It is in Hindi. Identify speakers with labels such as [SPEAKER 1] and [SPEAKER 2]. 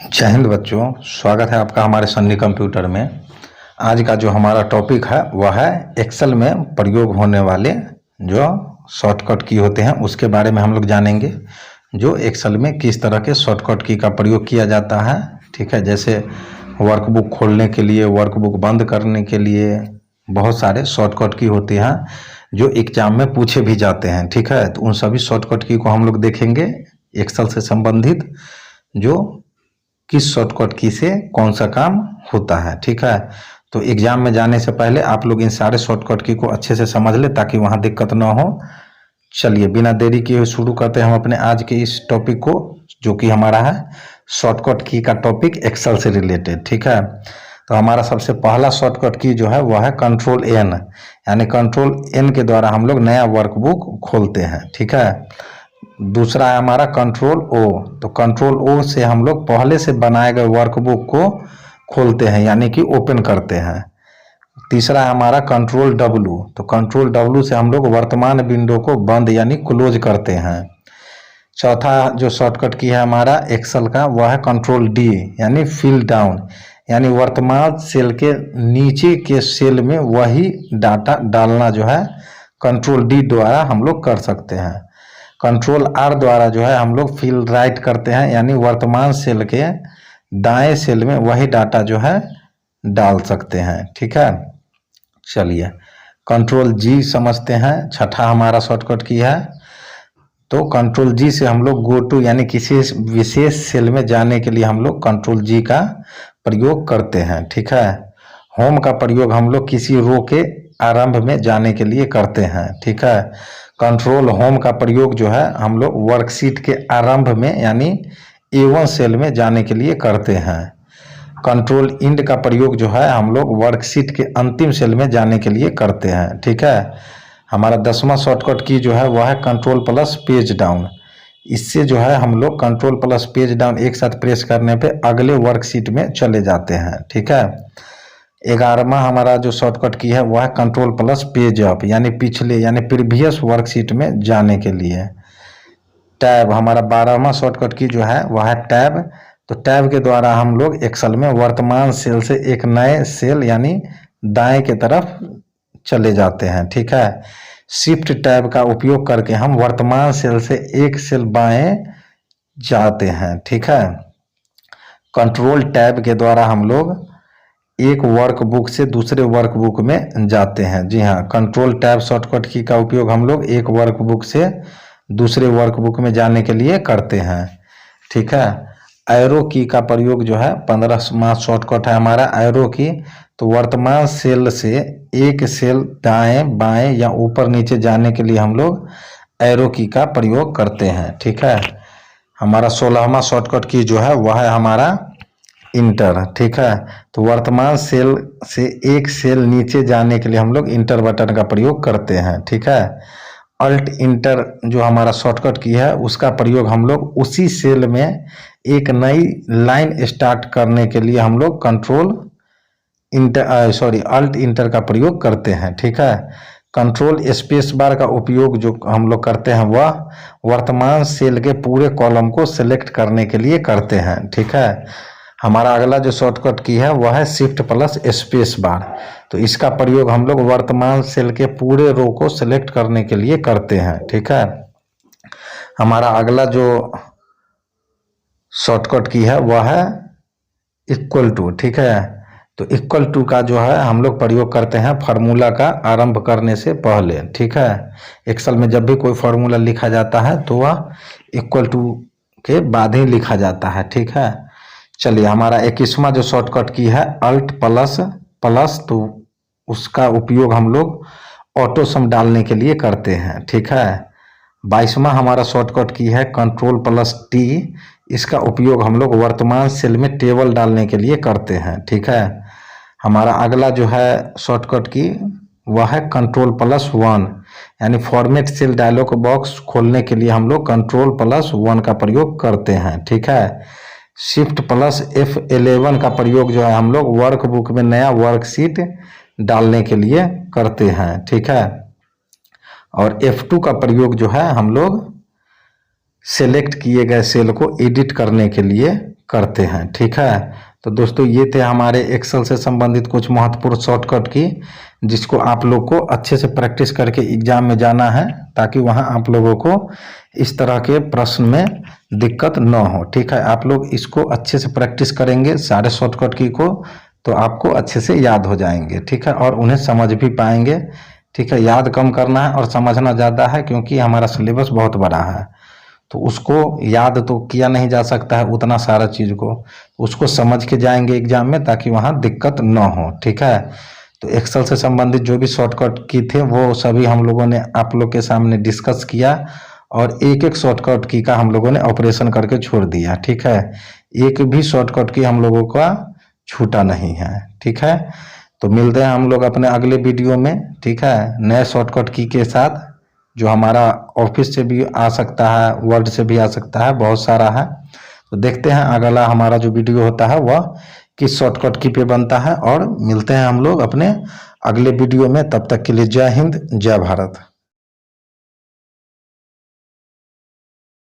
[SPEAKER 1] जय हिंद बच्चों, स्वागत है आपका हमारे सन्नी कंप्यूटर में। आज का जो हमारा टॉपिक है वह है एक्सेल में प्रयोग होने वाले जो शॉर्टकट की होते हैं उसके बारे में हम लोग जानेंगे। जो एक्सेल में किस तरह के शॉर्टकट की का प्रयोग किया जाता है, ठीक है। जैसे वर्कबुक खोलने के लिए, वर्कबुक बंद करने के लिए बहुत सारे शॉर्टकट की होती हैं जो एग्जाम में पूछे भी जाते हैं, ठीक है। तो उन सभी शॉर्टकट की को हम लोग देखेंगे एक्सेल से संबंधित, जो किस शॉर्टकट की से कौन सा काम होता है, ठीक है। तो एग्जाम में जाने से पहले आप लोग इन सारे शॉर्टकट की को अच्छे से समझ ले ताकि वहाँ दिक्कत ना हो। चलिए बिना देरी किए शुरू करते हैं हम अपने आज के इस टॉपिक को, जो कि हमारा है शॉर्टकट की का टॉपिक एक्सेल से रिलेटेड, ठीक है। तो हमारा सबसे पहला शॉर्टकट की जो है वह है कंट्रोल एन, यानी कंट्रोल एन के द्वारा हम लोग नया वर्कबुक खोलते हैं, ठीक है। दूसरा है हमारा कंट्रोल ओ, तो कंट्रोल ओ से हम लोग पहले से बनाए गए वर्कबुक को खोलते हैं यानी कि ओपन करते हैं। तीसरा है हमारा कंट्रोल डब्लू, तो कंट्रोल डब्लू से हम लोग वर्तमान विंडो को बंद यानी क्लोज करते हैं। चौथा जो शॉर्टकट की है हमारा एक्सेल का वह है कंट्रोल डी, यानी फिल डाउन, यानी वर्तमान सेल के नीचे के सेल में वही डाटा डालना जो है कंट्रोल डी द्वारा हम लोग कर सकते हैं। कंट्रोल आर द्वारा जो है हम लोग फिल राइट करते हैं, यानी वर्तमान सेल के दाएं सेल में वही डाटा जो है डाल सकते हैं, ठीक है। चलिए कंट्रोल जी समझते हैं, छठा हमारा शॉर्टकट की है। तो कंट्रोल जी से हम लोग गो टू यानी किसी विशेष सेल में जाने के लिए हम लोग कंट्रोल जी का प्रयोग करते हैं, ठीक है। होम का प्रयोग हम लोग किसी रो के आरंभ में जाने के लिए करते हैं, ठीक है। कंट्रोल होम का प्रयोग जो है हम लोग वर्कशीट के आरंभ में यानी A1 सेल में जाने के लिए करते हैं। कंट्रोल इंड का प्रयोग जो है हम लोग वर्कशीट के अंतिम सेल में जाने के लिए करते हैं, ठीक है। हमारा 10वां शॉर्टकट की जो है वह है कंट्रोल प्लस पेज डाउन। इससे जो है हम लोग कंट्रोल प्लस पेज डाउन एक साथ प्रेस करने पे अगले वर्कशीट में चले जाते हैं, ठीक है। 11वां हमारा जो शॉर्टकट की है वह है कंट्रोल प्लस पेज अप, यानी पिछले यानी प्रीवियस वर्कशीट में जाने के लिए। टैब हमारा 12वां शॉर्टकट की जो है वह है टैब, तो टैब के द्वारा हम लोग एक्सेल में वर्तमान सेल से एक नए सेल यानी दाएं के तरफ चले जाते हैं, ठीक है। शिफ्ट टैब का उपयोग करके हम वर्तमान सेल से एक सेल बाएं जाते हैं, ठीक है। कंट्रोल टैब के द्वारा हम लोग एक वर्कबुक से दूसरे वर्कबुक में जाते हैं। जी हाँ, कंट्रोल टैब शॉर्टकट की का उपयोग हम लोग एक वर्कबुक से दूसरे वर्कबुक में जाने के लिए करते हैं, ठीक है। एरो की का प्रयोग जो है 15वां शॉर्टकट है हमारा एरो की, तो वर्तमान सेल से एक सेल दाएं बाएं या ऊपर नीचे जाने के लिए हम लोग एरो की का प्रयोग करते हैं, ठीक है। हमारा 16वां शॉर्टकट की जो है वह है हमारा इंटर, ठीक है। तो वर्तमान सेल से एक सेल नीचे जाने के लिए हम लोग इंटर बटन का प्रयोग करते हैं, ठीक है। अल्ट इंटर जो हमारा शॉर्टकट की है उसका प्रयोग हम लोग उसी सेल में एक नई लाइन स्टार्ट करने के लिए हम लोग अल्ट इंटर का प्रयोग करते हैं, ठीक है। कंट्रोल स्पेस बार का उपयोग जो हम लोग करते हैं वह वर्तमान सेल के पूरे कॉलम को सिलेक्ट करने के लिए करते हैं, ठीक है। हमारा अगला जो शॉर्टकट की है वह है शिफ्ट प्लस स्पेस बार, तो इसका प्रयोग हम लोग वर्तमान सेल के पूरे रो को सिलेक्ट करने के लिए करते हैं, ठीक है। हमारा अगला जो शॉर्टकट की है वह है इक्वल टू, ठीक है। तो इक्वल टू का जो है हम लोग प्रयोग करते हैं फार्मूला का आरंभ करने से पहले, ठीक है। एक्सेल में जब भी कोई फार्मूला लिखा जाता है तो वह इक्वल टू के बाद ही लिखा जाता है, ठीक है। चलिए हमारा 21वां जो शॉर्टकट की है अल्ट प्लस प्लस, तो उसका उपयोग हम लोग ऑटो सम डालने के लिए करते हैं, ठीक है। 22वां हमारा शॉर्टकट की है कंट्रोल प्लस टी, इसका उपयोग हम लोग वर्तमान सेल में टेबल डालने के लिए करते हैं, ठीक है। हमारा अगला जो है शॉर्टकट की वह है कंट्रोल प्लस 1, यानी फॉर्मेट सेल डायलॉग बॉक्स खोलने के लिए हम लोग कंट्रोल प्लस 1 का प्रयोग करते हैं, ठीक है। शिफ्ट प्लस F11 का प्रयोग जो है हम लोग वर्कबुक में नया वर्कशीट डालने के लिए करते हैं, ठीक है। और F2 का प्रयोग जो है हम लोग सेलेक्ट किए गए सेल को एडिट करने के लिए करते हैं। ठीक है, तो दोस्तों ये थे हमारे एक्सेल से संबंधित कुछ महत्वपूर्ण शॉर्टकट की, जिसको आप लोग को अच्छे से प्रैक्टिस करके एग्जाम में जाना है, ताकि वहां आप लोगों को इस तरह के प्रश्न में दिक्कत न हो। ठीक है, आप लोग इसको अच्छे से प्रैक्टिस करेंगे सारे शॉर्टकट की को, तो आपको अच्छे से याद हो जाएंगे। ठीक है, और उन्हें समझ भी पाएंगे। ठीक है, याद कम करना है और समझना ज़्यादा है, क्योंकि हमारा सिलेबस बहुत बड़ा है, तो उसको याद तो किया नहीं जा सकता है उतना सारा चीज़ को, उसको समझ के जाएंगे एग्जाम में, ताकि वहाँ दिक्कत न हो। ठीक है, तो एक्सेल से संबंधित जो भी शॉर्टकट की थे वो सभी हम लोगों ने आप लोग के सामने डिस्कस किया, और एक एक शॉर्टकट की का हम लोगों ने ऑपरेशन करके छोड़ दिया। ठीक है, एक भी शॉर्टकट की हम लोगों का छूटा नहीं है। ठीक है, तो मिलते हैं हम लोग अपने अगले वीडियो में। ठीक है, नए शॉर्टकट की के साथ, जो हमारा ऑफिस से भी आ सकता है, वर्ड से भी आ सकता है, बहुत सारा है। तो देखते हैं अगला हमारा जो वीडियो होता है वह किस शॉर्टकट की पे बनता है, और मिलते हैं हम लोग अपने अगले वीडियो में। तब तक के लिए जय हिंद, जय भारत।